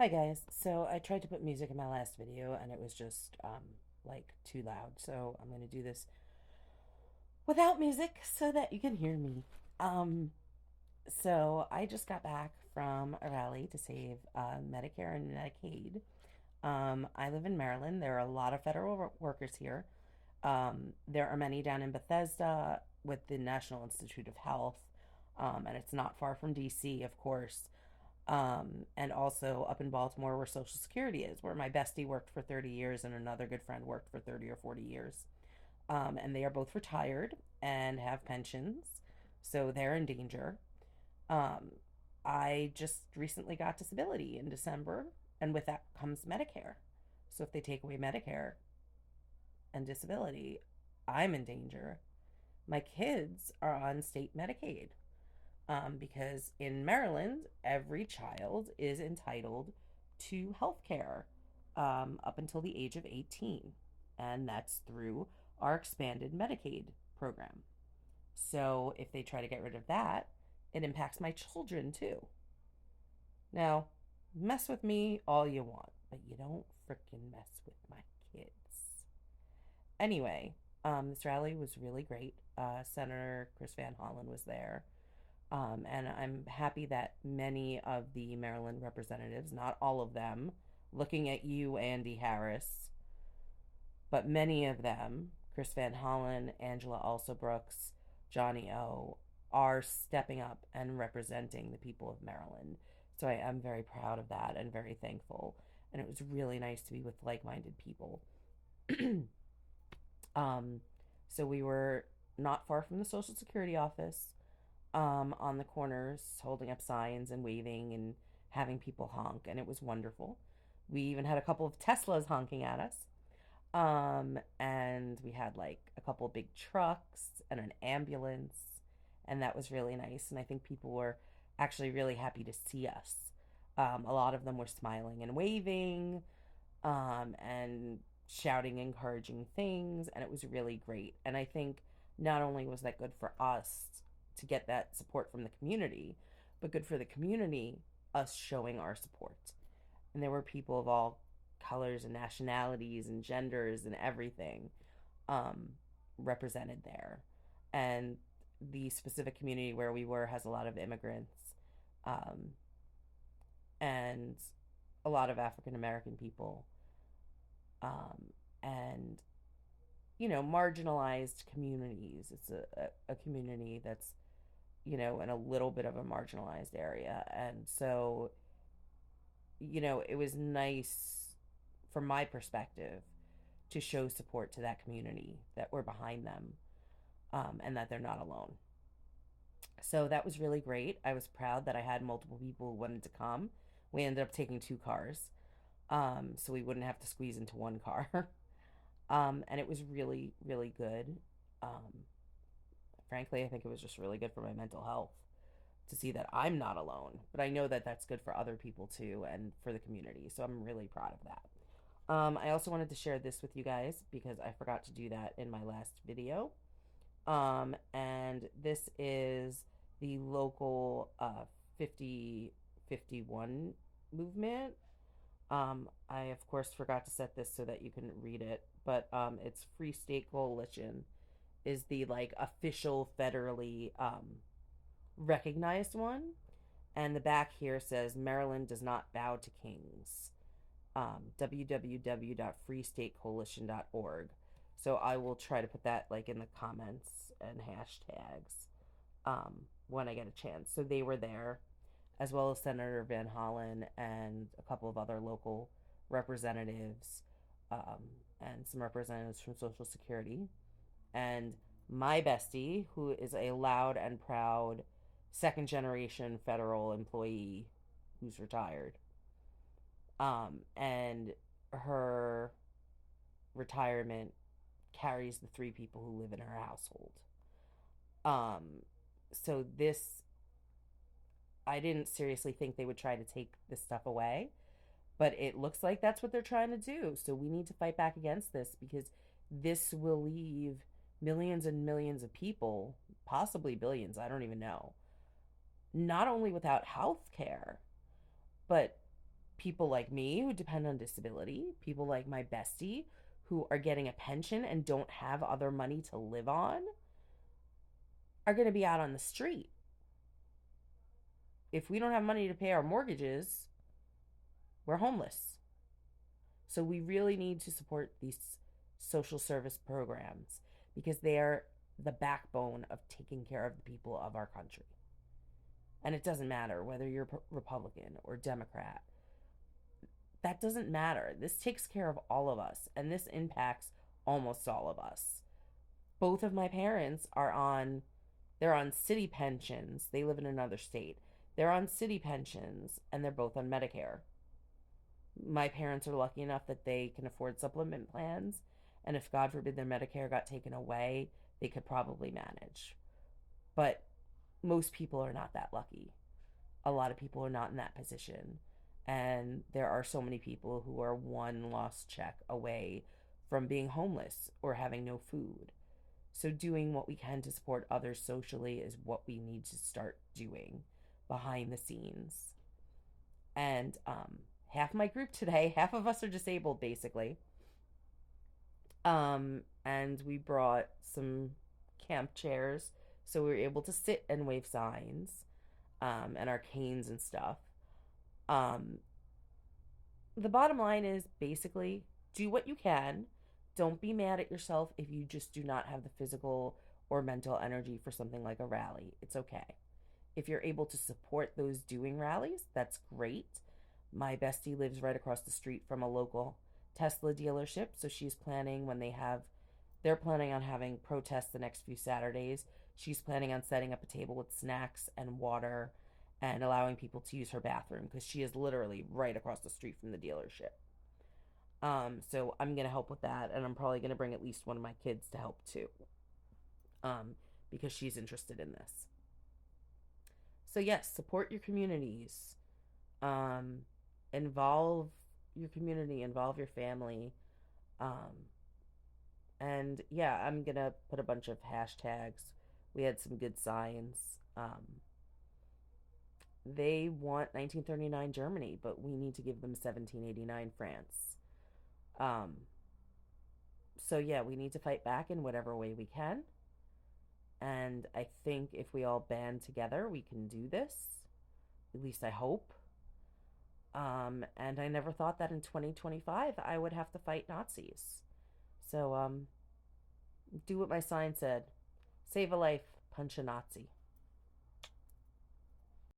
Hi guys. So I tried to put music in my last video and it was just like too loud. So I'm going to do this without music so that you can hear me. Um so I just got back from a rally to save Medicare and Medicaid. I live in Maryland. There are a lot of federal workers here. There are many down in Bethesda with the National Institute of Health. And it's not far from DC, of course. And also up in Baltimore where Social Security is, where my bestie worked for 30 years and another good friend worked for 30 or 40 years. And they are both retired and have pensions, so they're in danger. Um, I just recently got disability in December, and with that comes Medicare. So if they take away Medicare and disability, I'm in danger. My kids are on state Medicaid because in Maryland, every child is entitled to health care up until the age of 18. And that's through our expanded Medicaid program. So if they try to get rid of that, it impacts my children too. Now, mess with me all you want, but you don't frickin' mess with my kids. Anyway, this rally was really great. Senator Chris Van Hollen was there. And I'm happy that many of the Maryland representatives, not all of them, looking at you, Andy Harris, but many of them, Chris Van Hollen, Angela Also Brooks, Johnny O, are stepping up and representing the people of Maryland. So I am very proud of that and very thankful. And it was really nice to be with like minded people. um, so we were not far from the Social Security office, on the corners, holding up signs and waving and having people honk, and it was wonderful. We even had a couple of Teslas honking at us. And we had like a couple of big trucks and an ambulance, and that was really nice. And I think people were actually really happy to see us. A lot of them were smiling and waving, and shouting encouraging things, and it was really great. And I think not only was that good for us to get that support from the community, but good for the community, us showing our support. And there were people of all colors and nationalities and genders and everything um, represented there. And the specific community where we were has a lot of immigrants, um, and a lot of African American people, and marginalized communities. It's a community that's in a little bit of a marginalized area. And so, it was nice from my perspective to show support to that community, that we're behind them, and that they're not alone. So that was really great. I was proud that I had multiple people who wanted to come. We ended up taking two cars, so we wouldn't have to squeeze into one car. And it was really, really good. Um, Frankly, I think it was just really good for my mental health to see that I'm not alone. But I know that that's good for other people too and for the community. So I'm really proud of that. I also wanted to share this with you guys because I forgot to do that in my last video. And this is the local 5051 movement. I, of course, forgot to set this so that you can read it, but it's Free State Coalition is the like official federally recognized one. And the back here says Maryland does not bow to kings. www.freestatecoalition.org. So I will try to put that like in the comments and hashtags when I get a chance. So they were there, as well as Senator Van Hollen and a couple of other local representatives, and some representatives from Social Security. And my bestie, who is a loud and proud second generation federal employee who's retired. And her retirement carries the three people who live in her household. Um, so this, I didn't seriously think they would try to take this stuff away, but it looks like that's what they're trying to do. So we need to fight back against this because this will leave millions and millions of people, possibly billions, I don't even know, not only without health care, but people like me who depend on disability, people like my bestie who are getting a pension and don't have other money to live on, are going to be out on the street. If we don't have money to pay our mortgages, we're homeless. So we really need to support these social service programs because they are the backbone of taking care of the people of our country. And it doesn't matter whether you're Republican or Democrat. That doesn't matter. This takes care of all of us, and this impacts almost all of us. Both of my parents are on they're on city pensions. They live in another state. They're on city pensions and they're both on Medicare. My parents are lucky enough that they can afford supplement plans, and if God forbid their Medicare got taken away, they could probably manage. But most people are not that lucky. A lot of people are not in that position. And there are so many people who are one lost check away from being homeless or having no food. So, doing what we can to support others socially is what we need to start doing behind the scenes. And half my group today, half of us are disabled basically. And we brought some camp chairs so we were able to sit and wave signs, and our canes and stuff. Um, the bottom line is basically do what you can. Don't be mad at yourself if you just do not have the physical or mental energy for something like a rally. It's okay. If you're able to support those doing rallies, that's great. My bestie lives right across the street from a local Tesla dealership, so she's planning when they're planning on having protests the next few Saturdays. She's planning on setting up a table with snacks and water and allowing people to use her bathroom because she is literally right across the street from the dealership. So I'm gonna help with that, and I'm probably gonna bring at least one of my kids to help too, because she's interested in this. So yes, support your communities, um, involve your community, involve your family, um, and yeah, I'm gonna put a bunch of hashtags. We had some good signs. They want 1939 Germany, but we need to give them 1789 France. Um, so yeah, we need to fight back in whatever way we can. And I think if we all band together, we can do this. At least I hope. And I never thought that in 2025 I would have to fight Nazis. So, do what my sign said: save a life, punch a Nazi.